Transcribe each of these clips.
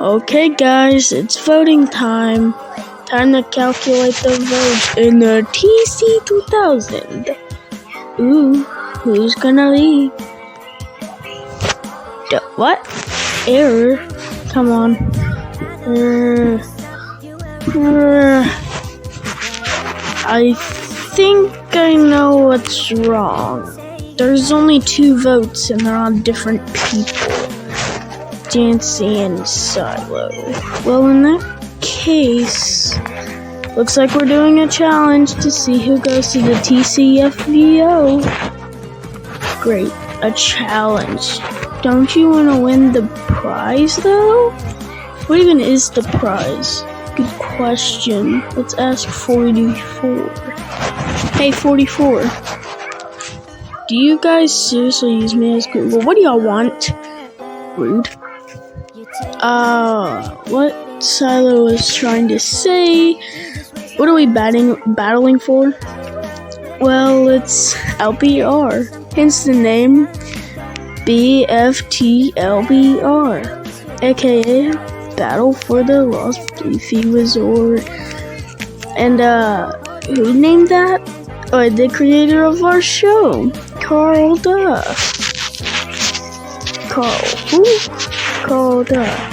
Okay guys, it's voting time. Time to calculate the votes in the TC2000. Ooh, who's gonna lead? What? Error? Come on. I think I know what's wrong. There's only 2 votes and they're on different people. Jancy and Silo. Well, in that case, looks like we're doing a challenge to see who goes to the TCFVO. Great, a challenge. Don't you want to win the prize, though? What even is the prize? Good question. Let's ask 44. Hey, 44. Do you guys seriously use me as Google? What do y'all want? Rude. What Silo is trying to say? What are we battling for? Well, it's LBR. Hence the name BFTLBR, aka Battle for the Lost Leafy Resort. And who named that? The creator of our show, Carl Duff. Carl who? Carl Duff.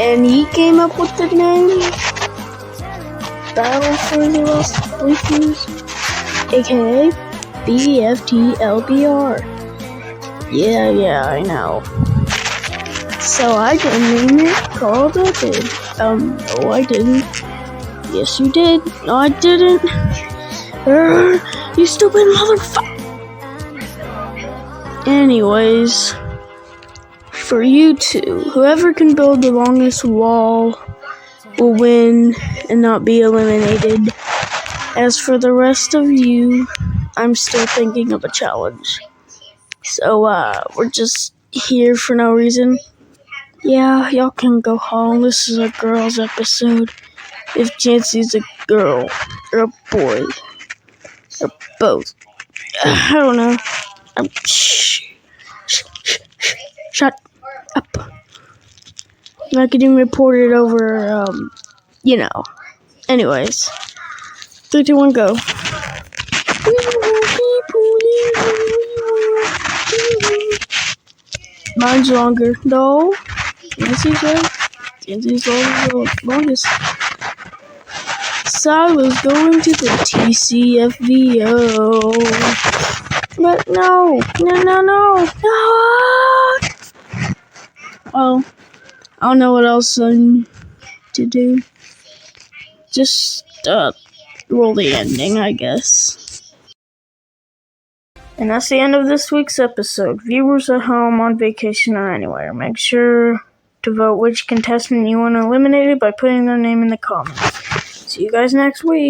And he came up with the name Battle for the Lost Leafies, aka BFTLBR. Yeah, I know. So I didn't name it. Carl Duff did. No, I didn't. Yes, you did. No, I didn't. You stupid motherfucker. Anyways, for you two, whoever can build the longest wall will win and not be eliminated. As for the rest of you, I'm still thinking of a challenge. So, we're just here for no reason. Yeah, y'all can go home. This is a girls' episode. If Jancy's a girl, or a boy, or both. I don't know. Shut up. I'm not getting reported over, Anyways. 3, 2, 1, go. Mine's longer. No. Jancy's right. Jancy's longest. Silo's going to the TCFVO. But no. Well, I don't know what else to do. Just, roll the ending, I guess. And that's the end of this week's episode. Viewers at home, on vacation, or anywhere, make sure to vote which contestant you want eliminated by putting their name in the comments. See you guys next week.